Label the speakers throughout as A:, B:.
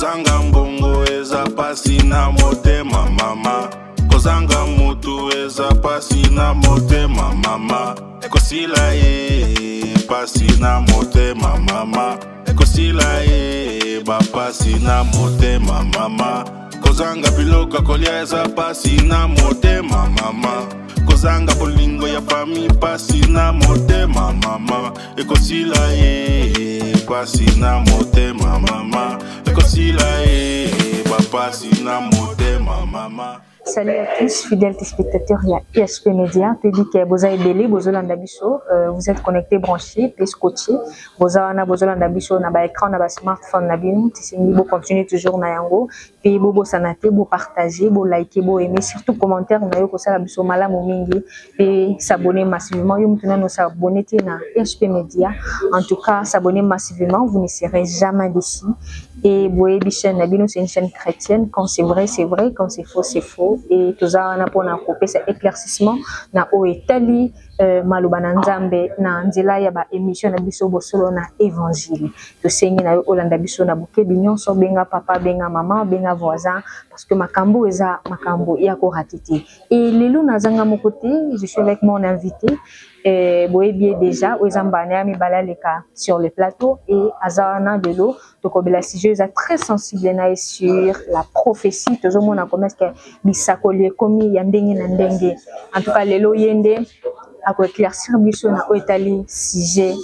A: kozanga mbongo eza pasi na motema mama, kozanga mutu eza pasi na motema mama, ekosila ye pasi na motema mama, ekosila ye bapasi na motema mama, kozanga biloko kolia eza pasi na motema mama, kozanga bolingo ya fami pasi na motema mama, ekosila ye pasi na motema mama, ekosila ye bapasi na motema mama.
B: Salut à tous, fidèles téléspectateurs, il y a ISP Media, public Boza et Belé, Bozolanda Bisso, vous êtes connectés, branchés, puis scotchés, Bozana, Bozolanda Bisso, na ba écran, na ba smartphone, na bin, vous continuez toujours na yango, puis vous sanate, vous partagez, vous likez, vous aimez, surtout commentaires, on a eu que ça la Bisso malam ou mingi, puis s'abonner massivement, vous maintenant nous s'abonner na ISP Media, en tout cas s'abonner massivement, vous ne serez jamais déçus. Et Boé Bichen Nabino, c'est une chaîne chrétienne. Quand c'est vrai, quand c'est faux, c'est faux. Et tout ça, on a pour couper cet éclaircissement. Na o Italie, Malubana Nzambe, na Nzela yaba émission na biso bosolo na évangile. To sengi na Olanda biso na buke binyon so benga papa, benga maman, benga voisin, parce que makambo eza makambo yako ratiti. Et lelo na zanga mon côté, je suis avec mon invité. Boé bien déjà, Ozambana mi balaleka sur le plateau et Azana de l'eau. Donc la sujet est très sensible sur la prophétie. Tout le monde a commencé que bisakole komi yandenge na ndenge. En tout cas lelo yende a ko éclaircir biso na Italie sujet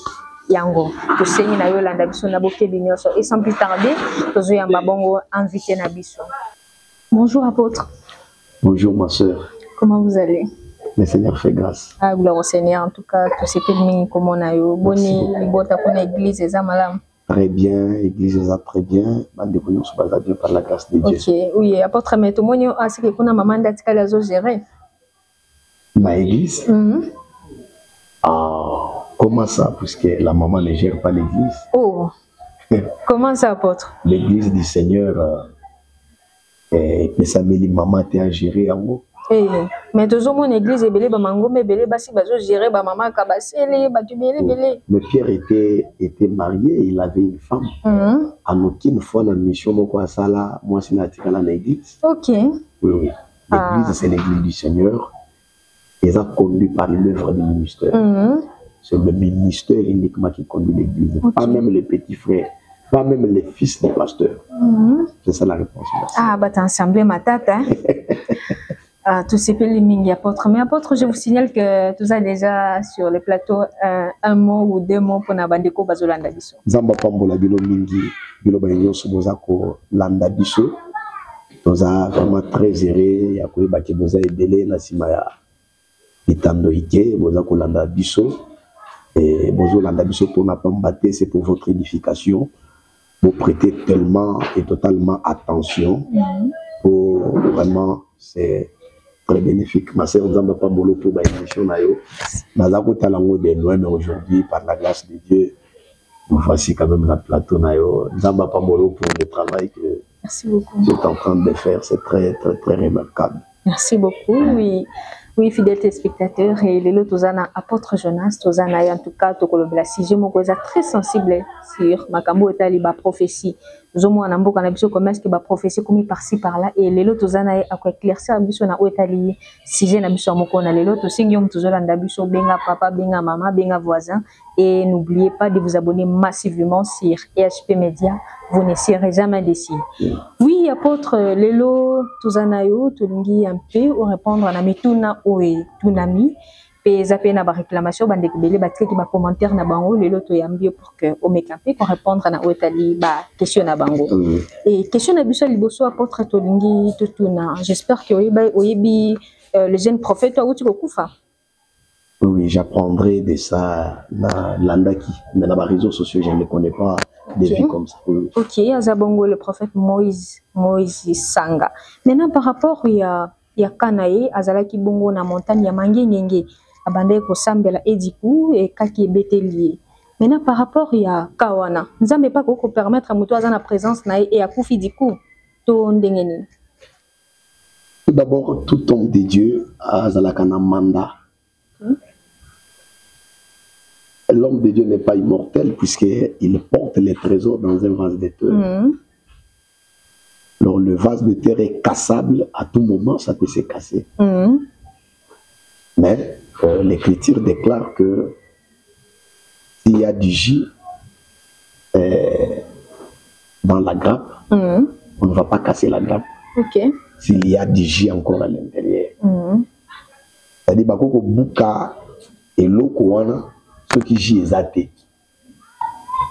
B: yango. To sengi na Yolanda biso na boke binyoso et sans plus tarder, tozo yamba bongo invité na biso. Bonjour apôtre.
C: Bonjour ma sœur.
B: Comment vous allez?
C: Le Seigneur fait grâce.
B: Ah, gloire au Seigneur. En tout cas, tout ce que comme on a eu. Boni, libota pour l'église, et ça, madame.
C: Très bien, l'église est très bien. Bande de nous sommes Dieu par la grâce de Dieu.
B: Ok, oui, apôtre, mais tout le monde a ce que qu'on a maman d'attitude à gérer.
C: Ma église? Ah, comment ça? Puisque la maman ne gère pas l'église.
B: Oh, comment ça, apôtre?
C: L'église du Seigneur, ça me dit maman t'es à gérer en haut.
B: Mais toujours mon église est belé, mango mais belé, basi bazo gérer, ba maman kabasele, ba tu belé belé.
C: Mais Pierre était marié, il avait une femme. En aucune fois la mission mon quoi ça là, moi c'est naturel à l'église.
B: Ok.
C: Oui oui. L'église c'est l'église du Seigneur. Ils sont conduits par l'œuvre du ministère. C'est le ministère uniquement qui conduit l'église, pas même les petits frères. Pas même les fils des pasteurs. C'est ça la réponse. Merci.
B: Ah, bah t'as ensemble ma tata. Tout ce que les mingi apôtres. Mais apôtre, je vous signale que tout ça déjà sur le plateau un mot ou deux mots pour Nabandeko Bazolanda Biso.
C: Zamba Pambola Bilo Mingi, Bilo Bayo Subozako Landa Biso. Nous avons vraiment très erré. Yakoui Baki Boza et Belé, Nasimaya Itando Ike, Bozako Landa Biso. Et Bozo Landa Biso pour n'a pas battre, c'est pour votre édification. Vous prêtez tellement et totalement attention. Pour vraiment, c'est très bénéfique. Ma sœur Nzamba Pambolo pour ma émission nayo. Nazako talango de loin, mais aujourd'hui, par la grâce de Dieu, nous voici quand même la plateau nayo. Nzamba Pambolo pour le travail que tu es en train de faire, c'est très très très remarquable.
B: Merci beaucoup. Oui. Oui, fidèles téléspectateurs, et les lots apôtre Jonas, en tout cas, la sujet très sensible sur Makambo et la prophétie. Nous avons un peu de prophétie comme par-ci par-là, et les lots à éclaircir à Bisso na Italie, sujet na Bisso Mokona, les lots aussi, nous avons benga papa, benga maman, benga voisin, et n'oubliez pas de vous abonner massivement sur EHP Media, vous ne serez jamais déçus. Oui, apôtre, les lots, Tuzanayo, Tulingi un peu, ou répondre à la métuna ou tunami, et zapper na ba réclamation, bande belé, ba qui ba commentaire na bango, les lots yambio pour que au mekapé pour répondre à na Otali ba question na bango. Et question na biso liboso apôtre Tulingi tutuna. J'espère que oyebi le jeune prophète ou tu kokufa.
C: Oui, j'apprendrai de ça dans l'andaki, mais dans les réseaux sociaux, je ne connais pas des vies comme ça.
B: Ok, Azabongo, le prophète Moïse Sanga. Maintenant, par rapport, il y a Kanae, Azalaki Bongo, na montagne, il y a Mangue Nyenge, Abandé Kosambela Edikou et Kaki Betelier. Maintenant, par rapport, il y a Kawana. Nous n'avons pas qu'on permettre à Moutouazan la présence et à Koufi Dikou. Tout
C: d'abord, tout homme de Dieu, Azalakana Manda. L'homme de Dieu n'est pas immortel puisqu'il porte les trésors dans un vase d'éther. Alors, le vase de terre est cassable, à tout moment, ça peut se casser. Mais l'Écriture déclare que s'il y a du jus dans la grappe, on ne va pas casser la grappe. S'il y a du jus encore à l'intérieur. C'est-à-dire que bouka et l'eau ce qui jus est athée.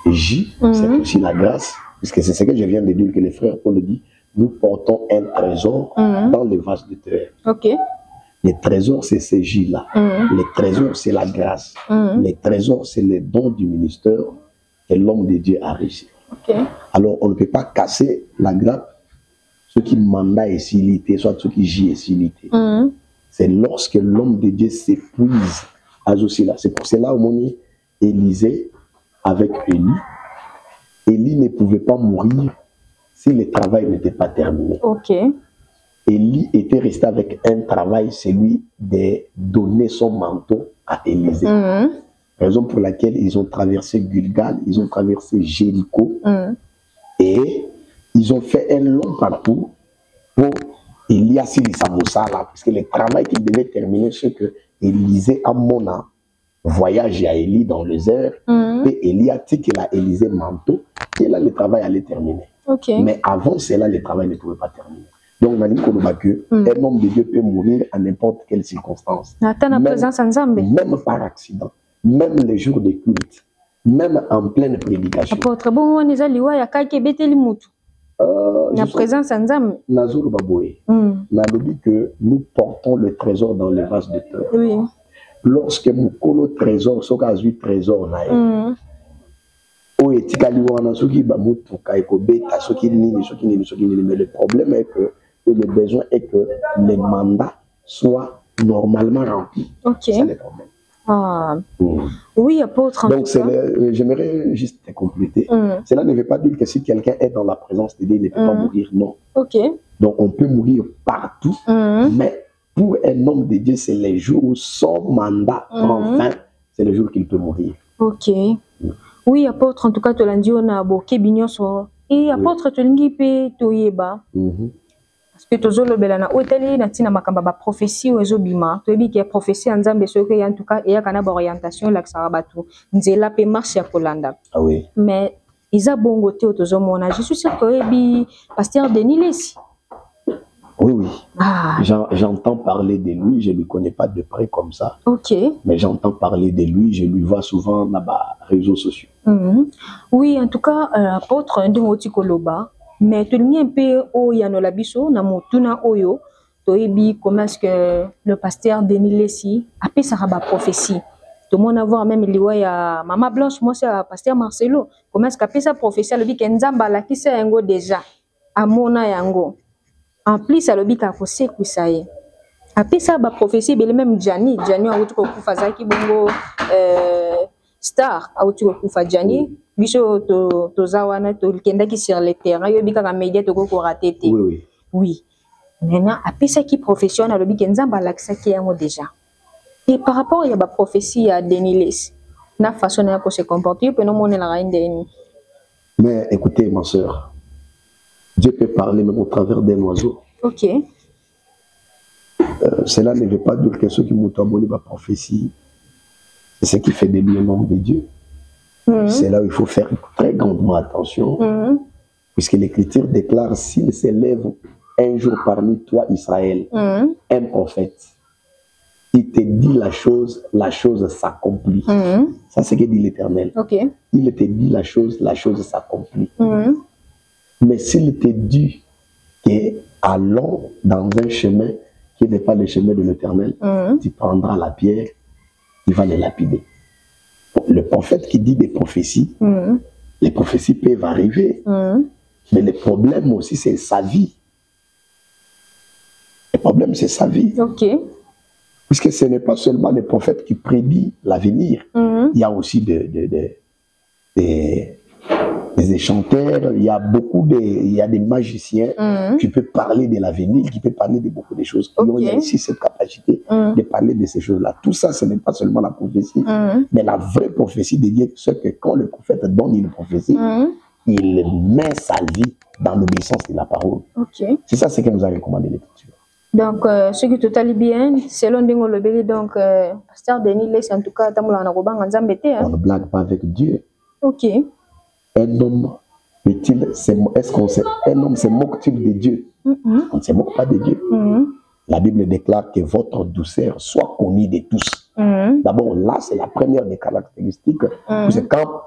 C: Jus, c'est aussi la grâce, puisque c'est ce que je viens de dire, que les frères Paul dit, nous portons un trésor dans le vase de terre. Les trésors, c'est ces jus-là. Les trésors, c'est la grâce. Les trésors, c'est les dons du ministère que l'homme de Dieu a reçu. Alors, on ne peut pas casser la grappe, ce qui mandat est silité, soit ce qui jus est silité. C'est lorsque l'homme de Dieu s'épuise à cela. C'est pour cela, au moment Élisée avec Élie, Élie ne pouvait pas mourir si le travail n'était pas terminé. Élie était resté avec un travail, celui de donner son manteau à Élisée. Raison pour laquelle ils ont traversé Gilgal, ils ont traversé Jéricho, et ils ont fait un long parcours pour Elias Samoussala, parce que le travail qu'il devait terminer, c'est que Élisée a mona voyage à Élie dans les airs, et Élie a dit qu'il a Élisée manteau, et là le travail allait terminer. Mais avant cela, le travail ne pouvait pas terminer. Donc, on a dit que un homme de Dieu peut mourir à n'importe quelle circonstance. Même par accident, même les jours de culte, même en pleine prédication. La présence Nazur Baboué, n'a dit que nous portons le trésor dans le vase de terre. Lorsque nous collons le trésor, ce cas du trésor, mais le problème est que le besoin est que les mandats soient normalement remplis. C'est le problème.
B: Oui, apôtre.
C: Donc, j'aimerais juste te compléter. Cela ne veut pas dire que si quelqu'un est dans la présence de Dieu, il ne peut pas mourir, non. Donc, on peut mourir partout, mais pour un homme de Dieu, c'est les jours où son mandat prend fin, c'est le jour qu'il peut mourir.
B: Oui, apôtre, en tout cas, tu l'as dit, on a beaucoup de et apôtre, tu l'as dit, tu parce que tu as dit, tu as dit, prophétie ou ezobima, tu as dit que prophétie en Zambie, en tout cas, il y a une orientation, là, ça va tout. Nzela peut marcher à Polanda. Mais, ils ont bon côté, je suis sûr que pasteur Denis Lessi.
C: Oui. J'entends parler de lui, je ne le connais pas de près comme ça. Mais j'entends parler de lui, je lui vois souvent dans les réseaux sociaux.
B: Oui, en tout cas, apôtre, mais tu as un peu au Yanolabiso, na motuna oyo, comment est-ce que le pasteur Denis Lessi a pu sa prophétie. Tout le monde a vu même il Maman Blanche, moi c'est pasteur Marcelo. Comment est-ce qu'il a pu sa prophétie, le dit qu'Enzamba la qui c'est yango déjà, à mona yango. En plus, ça le dit qu'à cause que ça y est. Après ça, la prophétie, même Gianni a eu tout Fazaki bongo star, a eu tout Fazaki. Biso to zawana to kenda qui sur le terrain, yo bika ka média to ko raté. Oui. Maintenant, après ça qui professionnel, le bika nzamba laksa qui yango déjà. Et par rapport à la prophétie à Denis Lessi, na façon à se comporter, peut nous montrer la reine de.
C: Mais écoutez, ma soeur, Dieu peut parler même au travers d'un oiseau. Cela ne veut pas dire que ceux qui m'ont abonné la prophétie, c'est ce qui fait de lui un homme de Dieu. C'est là où il faut faire très grandement attention, puisque l'Écriture déclare s'il s'élève un jour parmi toi, Israël, un prophète, il te dit la chose s'accomplit. Ça, c'est ce que dit l'Éternel. Il te dit la chose s'accomplit. Mais s'il te dit qu'allons dans un chemin qui n'est pas le chemin de l'Éternel, tu prendras la pierre, tu vas le lapider. Le prophète qui dit des prophéties, les prophéties peuvent arriver, mais le problème aussi, c'est sa vie. Le problème, c'est sa vie. Puisque ce n'est pas seulement le prophète qui prédit l'avenir, il y a aussi des chanteurs, il y a des magiciens qui peuvent parler de l'avenir, qui peuvent parler de beaucoup de choses. Il y a ici cette capacité de parler de ces choses-là. Tout ça, ce n'est pas seulement la prophétie, mais la vraie prophétie de Dieu, c'est que quand le prophète donne une prophétie, il met sa vie dans l'obéissance de la parole.
B: Ok.
C: C'est ça ce que nous a recommandé l'Écriture.
B: Donc, ce qui est totalement bien, selon Dingo Lobeli, donc, Pasteur Denis Less, en tout cas,
C: On ne blague pas avec Dieu.
B: Ok.
C: Un homme, est-ce qu'on sait, un homme se moque-t-il de Dieu? On ne se moque pas de Dieu. La Bible déclare que votre douceur soit connue de tous. D'abord, là, c'est la première des caractéristiques. Parce que quand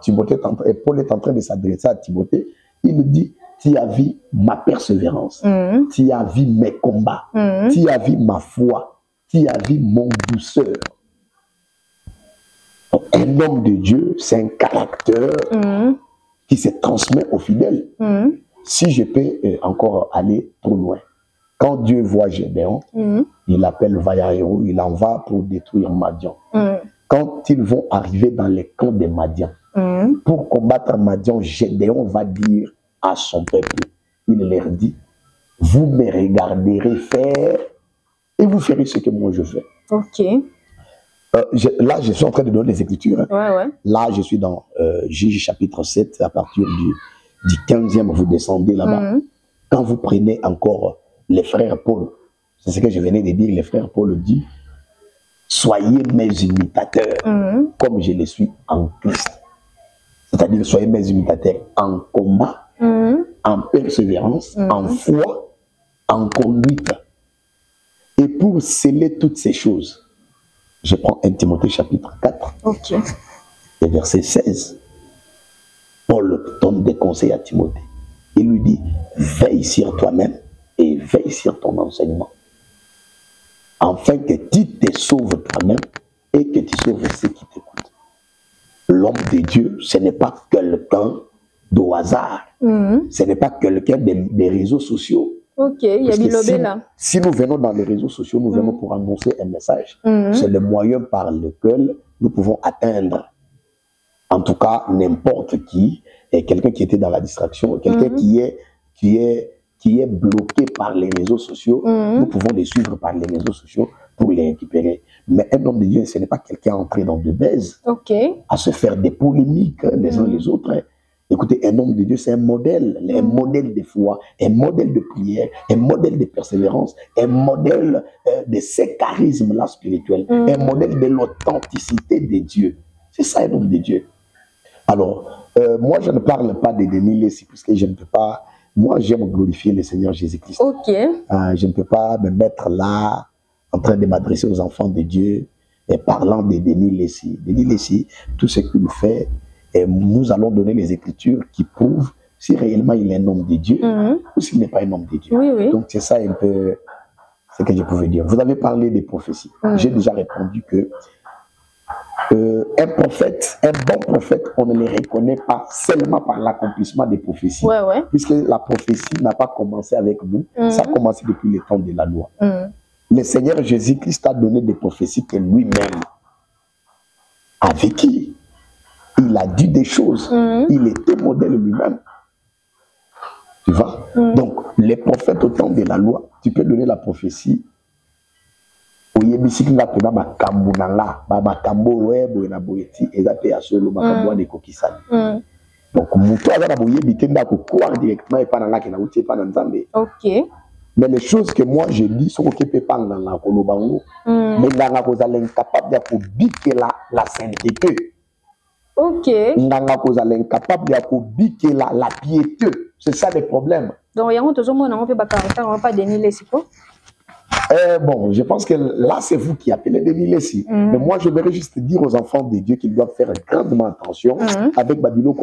C: Paul est en train de s'adresser à Timothée, il dit, tu as vu ma persévérance, tu as vu mes combats, tu as vu ma foi, tu as vu mon douceur. Donc, un homme de Dieu, c'est un caractère qui se transmet aux fidèles. Si je peux encore aller trop loin, quand Dieu voit Gédéon, il appelle vaillant héros, il en va pour détruire Madian. Quand ils vont arriver dans les camps de Madian, pour combattre Madian, Gédéon va dire à son peuple, il leur dit, vous me regarderez faire et vous ferez ce que moi je fais.
B: Ok.
C: Là, je suis en train de donner les Écritures.
B: Ouais.
C: Là, je suis dans Juge chapitre 7, à partir du 15e, vous descendez là-bas. Quand vous prenez encore les frères Paul, c'est ce que je venais de dire, les frères Paul dit, soyez mes imitateurs, comme je le suis en Christ. C'est-à-dire, soyez mes imitateurs en combat, en persévérance, en foi, en conduite. Et pour sceller toutes ces choses, je prends 1 Timothée chapitre 4, et verset 16. Paul donne des conseils à Timothée. Il lui dit, veille sur toi-même et veille sur ton enseignement, afin que tu te sauves toi-même et que tu sauves ceux qui t'écoutent. L'homme de Dieu, ce n'est pas quelqu'un au hasard. Ce n'est pas quelqu'un des réseaux sociaux.
B: Ok, il y a Bilobé là.
C: Si nous venons dans les réseaux sociaux, nous venons pour annoncer un message. C'est le moyen par lequel nous pouvons atteindre, en tout cas, n'importe qui, et quelqu'un qui était dans la distraction, quelqu'un qui est bloqué par les réseaux sociaux. Nous pouvons les suivre par les réseaux sociaux pour les récupérer. Mais un homme de Dieu, ce n'est pas quelqu'un entré dans de baises, à se faire des polémiques les uns les autres. Écoutez, un homme de Dieu, c'est un modèle de foi, un modèle de prière, un modèle de persévérance, un modèle de ces charismes-là spirituels, un modèle de l'authenticité de Dieu. C'est ça un homme de Dieu. Alors, moi, je ne parle pas de Denis Lessy, puisque je ne peux pas. Moi, j'aime glorifier le Seigneur Jésus-Christ. Je ne peux pas me mettre là, en train de m'adresser aux enfants de Dieu, et parlant de Denis Lessy. Denis Lessy, tout ce qu'il fait, et nous allons donner les Écritures qui prouvent si réellement il est un homme de Dieu ou s'il n'est pas un homme de Dieu. Donc, c'est ça un peu ce que je pouvais dire. Vous avez parlé des prophéties. J'ai déjà répondu que un prophète, un bon prophète, on ne le reconnaît pas seulement par l'accomplissement des prophéties. Puisque la prophétie n'a pas commencé avec nous, ça a commencé depuis le temps de la loi. Le Seigneur Jésus-Christ a donné des prophéties que lui-même a vécues. Il a dit des choses. Il était modèle lui-même. Tu vois? Donc, les prophètes au temps de la loi, tu peux donner la prophétie. Donc, mais les choses que moi je dis sont que pas dans la kolobango, mais dans la cause incapable de la sainteté. Incapable de la piété. C'est ça le problème.
B: Donc, il y a un peu pas Denis Lessy.
C: Bon, je pense que là, c'est vous qui appelez Denis Lessy. Mais moi, je voudrais juste dire aux enfants de Dieu qu'ils doivent faire grandement attention avec Babylone,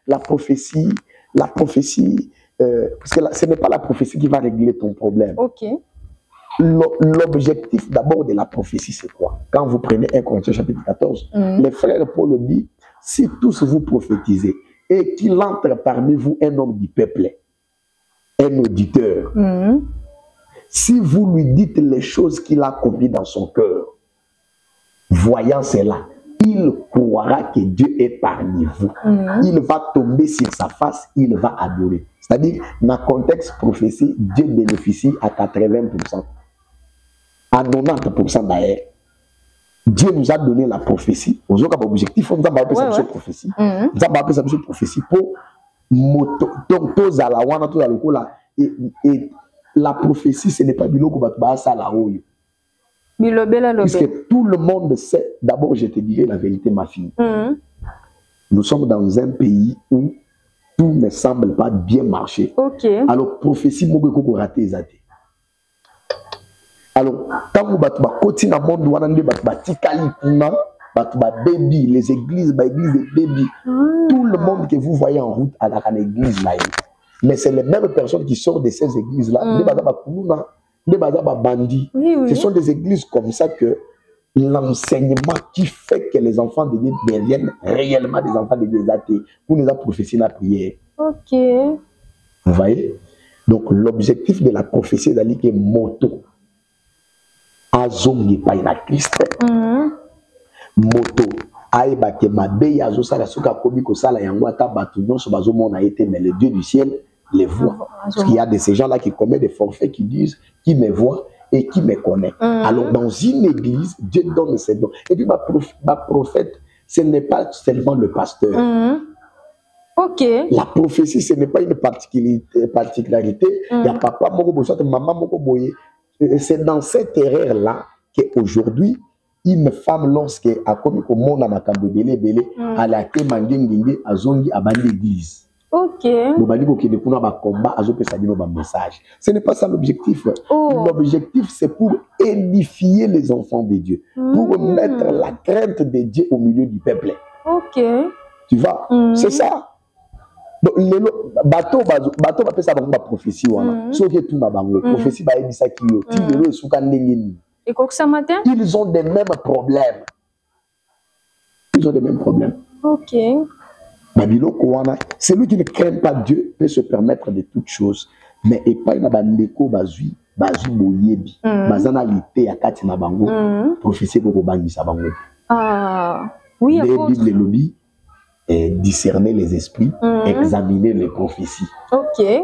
C: la prophétie, la prophétie, parce que ce n'est pas la prophétie qui va régler ton problème. L'objectif d'abord de la prophétie, c'est quoi? Quand vous prenez 1 Corinthiens chapitre 14, les frères Paul dit, si tous vous prophétisez et qu'il entre parmi vous un homme du peuple, un auditeur, si vous lui dites les choses qu'il a commises dans son cœur, voyant cela, il croira que Dieu est parmi vous. Il va tomber sur sa face, il va adorer. C'est-à-dire, dans le contexte prophétie, Dieu bénéficie à 80%. À 90% d'ailleurs. Dieu nous a donné la prophétie. Aux autres objectifs, nous avons appelé ça prophétie. Nous avons appelé ça prophétie pour moto donc tozala wana tozala lokola et la prophétie ce n'est pas biloko bato basala oyo puisque tout le monde sait. D'abord je te dirai la vérité ma fille. Nous sommes dans un pays où tout ne semble pas bien marcher. Alors prophétie moko ko rater ezate. Alors tant que bato ba koti na monde wana nde bato batikali kuna bato ba baby les églises ba églises de baby tout le monde que vous voyez en route à la église là. Mais c'est les mêmes personnes qui sortent de ces églises là, nde baza ba kuluna, nde baza ba bandi. Ce sont des églises comme ça que l'enseignement qui fait que les enfants de Dieu deviennent réellement des enfants de Dieu athées pour nous prophétie la prière. Vous voyez? Donc l'objectif de la prophétie d'aller que moto azongi pa ina Christ. Moto aeba ke mabe azo sala suka kobi ko sala yango ata batu nyonso bazomona été mais le Dieu du ciel les voit. Parce qu'il y a de ces gens là qui commettent des forfaits qui disent qui me voit et qui me connaît. Alors dans une église, Dieu donne ses dons. Et puis ma prophète, ce n'est pas seulement le pasteur. La prophétie, ce n'est pas une particularité. Il y a papa moko boye, maman moko boye. C'est dans cette erreur-là qu'aujourd'hui, une femme, lorsque a commis au monde à makambo belé, à la ke mangengenge, a zongi à bande l'église. Ce n'est pas ça l'objectif. L'objectif, c'est pour édifier les enfants de Dieu, pour mettre la crainte de Dieu au milieu du peuple. Tu vois, c'est ça. Donc, bateau va ça dans ma prophétie. Prophétie va aider ça qui ils ont des mêmes problèmes. Ils ont des mêmes problèmes. Celui qui ne craint pas Dieu peut se permettre de toutes choses. Mais et pas une bandeko bazui boyebi. Bazanalité à katina bango. Prophétie ko bangisa bango.
B: Oui,
C: les Bibles lobby discerner les esprits, examiner les prophéties.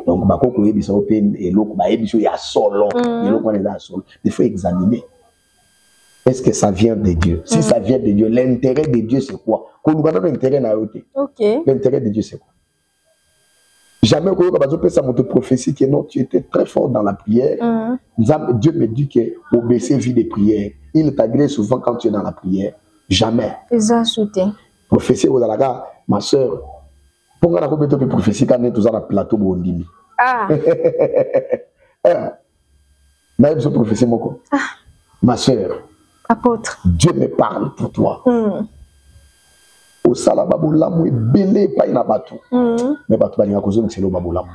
C: Donc bako ko yebi so open et loko ba yebi so ya solo. Et loko on est là solo. Il faut examiner. Est-ce que ça vient de Dieu? Si ça vient de Dieu, l'intérêt de Dieu c'est quoi? L'intérêt de Dieu c'est quoi? Jamais que ça m'a prophétie que non, tu étais très fort dans la prière. Dieu me dit que obéissez vie de prière. Il t'agrée souvent quand tu es dans la prière. Jamais. Prophétie aux alaga, ma soeur. Pour la prophétie quand on est tous dans la plateau bondimi. Naïm ce prophétie moko. Ma soeur.
B: Apôtre.
C: Dieu me parle pour toi. Au salababu lamu belé pas ina batu. Mais batu bali ngakozo c'est le babu lamu.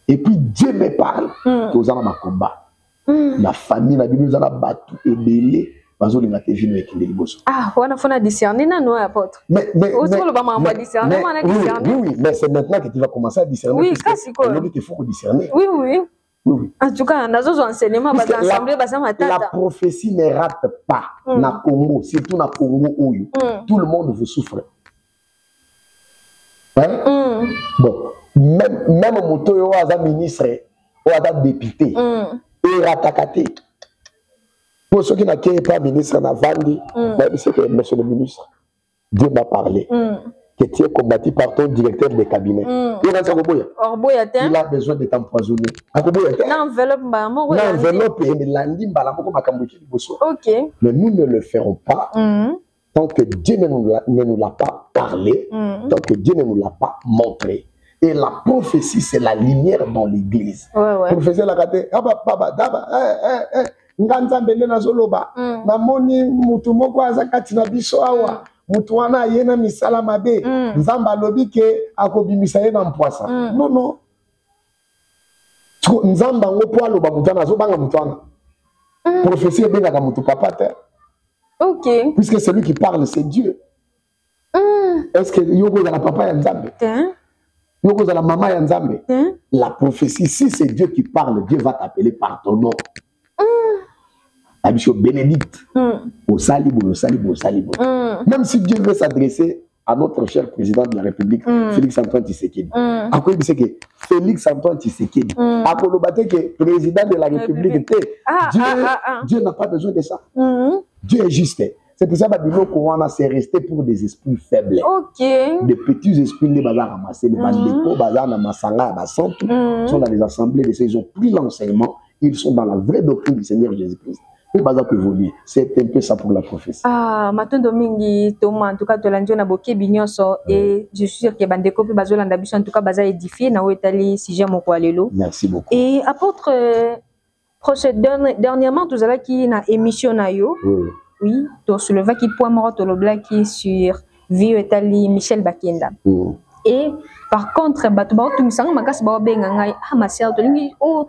C: Et puis Dieu me parle. Aux ana ma combat. La famille na bibi zana batu et belé bazo linga te vino ekende liboso.
B: Wana fona discerner na no apôtre. Mais le ba ma discerner,
C: oui, mais c'est maintenant que tu vas commencer à discerner.
B: Oui, kasi ko.
C: Il faut discerner.
B: Oui. En tout cas, la
C: prophétie ne rate pas. Na Congo, surtout na Congo Oyo. Tout le monde vous souffre. Hein? Bon, même moto yo aza ministre, ou aza député, et ratakate. Pour ceux qui n'ont pas ministre na vandi, c'est que monsieur le ministre, Dieu m'a parlé. Que tu es combattu par ton directeur de cabinet. Il a besoin de t'empoisonner. Mais nous ne le ferons pas tant que Dieu ne nous l'a pas parlé, tant que Dieu ne nous l'a pas montré. Et la prophétie, c'est la lumière dans l'église. Prophétie, la gâte, Mutuana yena misala mabe nzamba lobi ke akobimisa ye na mpwasa non nzamba ngo po aloba mutana zo banga mutana prophétie benga ka mutu papa te puisque celui qui parle c'est Dieu. Est-ce que yoko za la papa ya nzambe yoko za la maman ya nzambe la prophétie si c'est Dieu qui parle Dieu va t'appeler par ton nom. Abisho Bénédicte, au Salibo. Même si Dieu veut s'adresser à notre cher président de la République, Félix Antoine Tshisekedi. Après, il sait que Félix Antoine Tshisekedi, après le que président de la République, Dieu n'a pas besoin de ça. Dieu est juste. C'est pour ça que Babylone Corona, c'est resté pour des esprits faibles.
B: Ok.
C: Des petits esprits, les bazar ramassés, les bandéco, bazar, namasanga, basant, sont dans les assemblées de ces, ils ont pris l'enseignement, ils sont dans la vraie doctrine du Seigneur Jésus-Christ. Le bazar peut évoluer. C'est un peu ça pour la prophétie.
B: Ah, Maton Domingi, Thomas, en tout cas, Tolandio na boké bignonso, et je suis sûr que bandeko pe bazo landa biso, en tout cas, baza édifié, na ouetali, si j'aime au lelo.
C: Merci beaucoup.
B: Et apôtre, dernièrement, tout ça qui na émission na yo, oui, tu souleva qui point mort to le black qui sur Vieux Etali Michel Bakenda. Et par contre, batu ba tu misanga makasi ba benga ngai ah ma sœur to lingi oh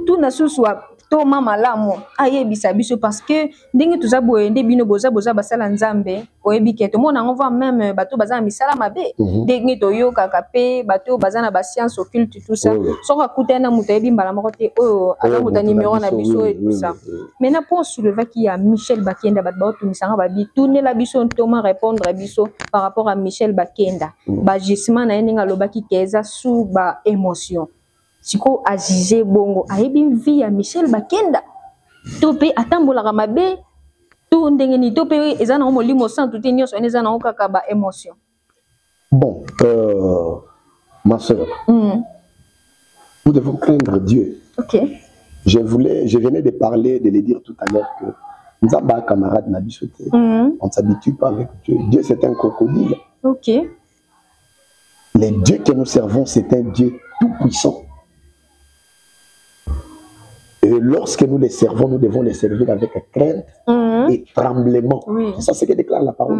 B: tout na suswa to mama lamu ayebisa biso parce que ndenge tuza boyende bino boza basala nzambe oyebi ke to mona on voit même batu baza misala mabe ndenge to yo kaka pe batu baza na ba science occulte tout ça so ka kutena muto yebi mbala moko te oh ala muta numéro na biso et tout ça. Maintenant pour soulever qui a Michel Bakenda batu ba tu misanga ba bi tourner la biso Thomas répondre à biso par rapport à Michel Bakenda ba gisement na yenga lobaki keza sous ba émotion. Siko azize bongo ayebi vie ya Michel Bakenda tope atambola mabe to ndenge ni tope ezana molimo sans tout nyonso ezana okaka ba émotion.
C: Bon, ma sœur, nous devons craindre Dieu.
B: Ok.
C: Je venais de parler, de le dire tout à l'heure que nous sommes pas camarades nabisoté. On ne s'habitue pas avec Dieu. Dieu c'est un crocodile.
B: Ok.
C: Les dieux que nous servons, c'est un Dieu tout puissant. Et lorsque nous les servons, nous devons les servir avec crainte et tremblement.
B: Oui.
C: C'est ça ce que déclare la parole.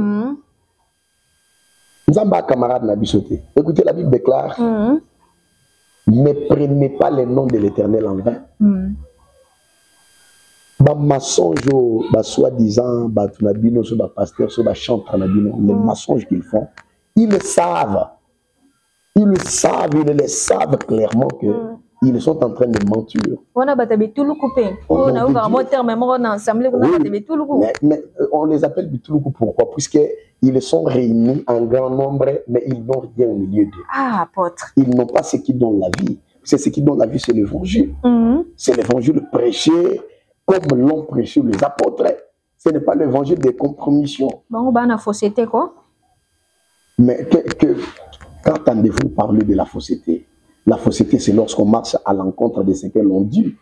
C: Nous sommes pas camarades nabisoté. Écoutez, la Bible déclare ne prenez pas les noms de l'Éternel en vain. Ba mensonge, ba soi-disant, ba tunabino, ba pasteur, ba chanteur nabino, les mensonges qu'ils font, ils le savent. Ils le savent, ils le savent clairement que ils sont en train de mentir. Mais on les appelle bituluku pourquoi? Puisqu'ils sont réunis en grand nombre, mais ils n'ont rien au milieu d'eux.
B: Ah, apôtre.
C: Ils n'ont pas ce qui donne la vie. C'est ce qui donne la vie, c'est l'évangile. C'est l'évangile prêché comme l'ont prêché les apôtres. Ce n'est pas l'évangile des compromissions.
B: Bon, bah, la fausseté, quoi.
C: Mais qu'entendez-vous parler de la fausseté? La fausseté, c'est lorsqu'on marche à l'encontre de ce que l'on dit.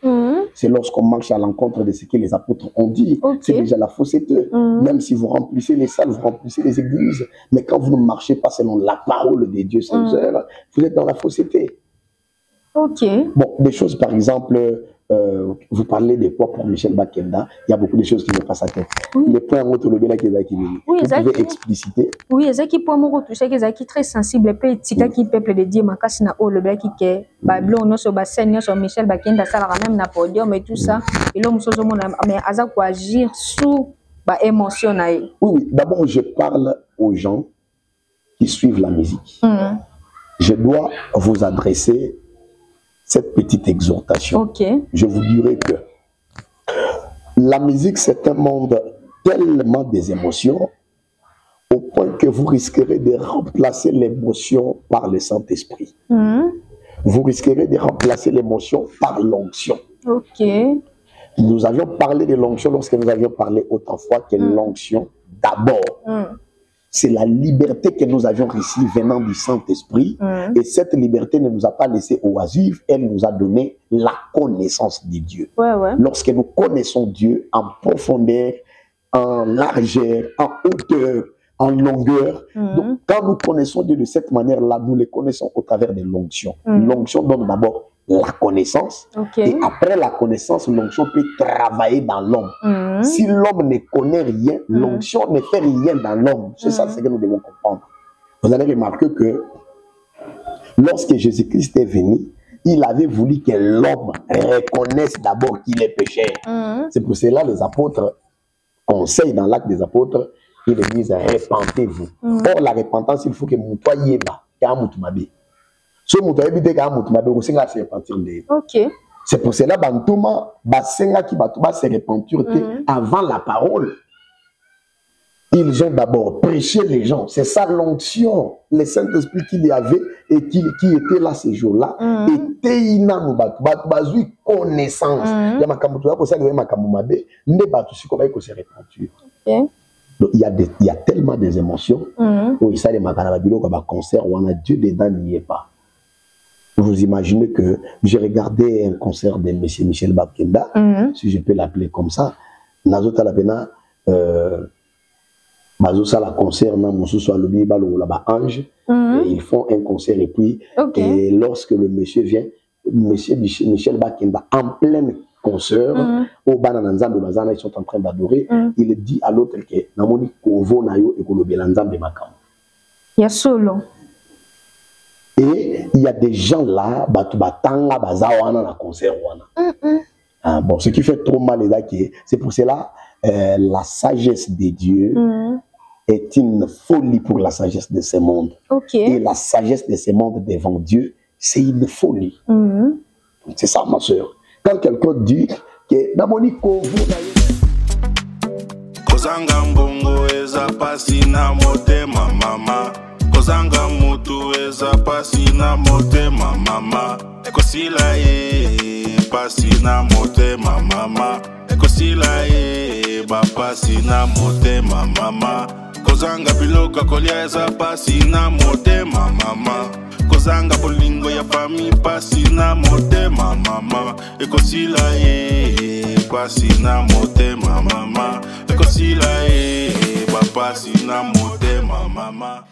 C: C'est lorsqu'on marche à l'encontre de ce que les apôtres ont dit. C'est déjà la fausseté. Même si vous remplissez les salles, vous remplissez les églises. Mais quand vous ne marchez pas selon la parole de Dieu, sincère, vous êtes dans la fausseté.
B: Ok.
C: Bon, des choses, par exemple, vous parlez des poids pour Michel Bakenda, il y a beaucoup de choses qui me passent à tête. Les points en autonomie là qu'ils vous pouvez expliciter.
B: Oui, c'est qui point mon touché qui très sensible peu tika qui peuple de Dieu makasi na o le black qui Babylon no so basen sur Michel Bakenda ça la même na podium et tout ça et l'homme sozo mon mais aza quoi agir sous ba émotion na.
C: Oui, d'abord je parle aux gens qui suivent la musique. Je dois vous adresser cette petite exhortation.
B: Okay.
C: Je vous dirai que la musique, c'est un monde tellement des émotions au point que vous risquerez de remplacer l'émotion par le Saint-Esprit. Vous risquerez de remplacer l'émotion par l'onction.
B: Ok.
C: Nous avions parlé de l'onction lorsque nous avions parlé autrefois que l'onction, d'abord, c'est la liberté que nous avions reçue venant du Saint-Esprit. Et cette liberté ne nous a pas laissé oisifs, elle nous a donné la connaissance de Dieu. Lorsque nous connaissons Dieu en profondeur, en largeur, en hauteur, en longueur. Donc, quand nous connaissons Dieu de cette manière-là, nous le connaissons au travers de l'onction. L'onction donne d'abord la connaissance. Et après la connaissance, l'onction peut travailler dans l'homme. Si l'homme ne connaît rien, l'onction ne fait rien dans l'homme. C'est ça ce que nous devons comprendre. Vous allez remarquer que lorsque Jésus-Christ est venu, il avait voulu que l'homme reconnaisse d'abord qu'il est pécheur. C'est pour cela les apôtres conseillent dans l'acte des apôtres, ils disent répentez-vous. Or la repentance, il faut que mon toit y est bas. C'est pour cela Bantouma Basenga qui va se repentir avant la parole. Ils ont d'abord prêché les gens. C'est ça l'onction. Le Saint-Esprit qu'il y avait et qui était là ces jours-là. Était inanou bazui connaissance. Il y a ma kamoutoua pour ça il y a ma kamoumabe. Ne batu si comment il se repentir. Donc, il y a tellement des émotions. Oui, ça, les macarababilo, comme un concert où on a Dieu dedans, n'y est pas. Vous imaginez que j'ai regardé un concert de M. Michel Bakenda, si je peux l'appeler comme ça. Nazota la pena, Mazosa la concert, Moussou Alobi, Balo, là-bas, Ange, et ils font un concert. Et puis, et lorsque le monsieur vient, M. Michel Bakenda, en plein concert, au Banananzambe Bazana, ils sont en train d'adorer, il dit à l'autre que Namoni Kovo Nayo et Kolobelanzambe Makam.
B: Il y a solo.
C: Et il y a des gens là, Batubatanga, Bazawana, na concert. Bon, ce qui fait trop mal, c'est pour cela la sagesse de Dieu est une folie pour la sagesse de ce monde. Et la sagesse de ce monde devant Dieu, c'est une folie. C'est ça, ma soeur. Quand quelqu'un dit que Namoni Kovo
A: Kozanga mbongo eza pasi na motema mama. Kozanga mutu eza pasi na motema mama. Ekosila ye pasi na motema mama. Ekosila ye ba pasi na motema mama. Kozanga biloka kolia eza pasi na motema mama. Kozanga bolingo ya fami pasi na motema mama. Ekosila ye pasi na motema mama. Ekosila ye ba pasi na motema mama.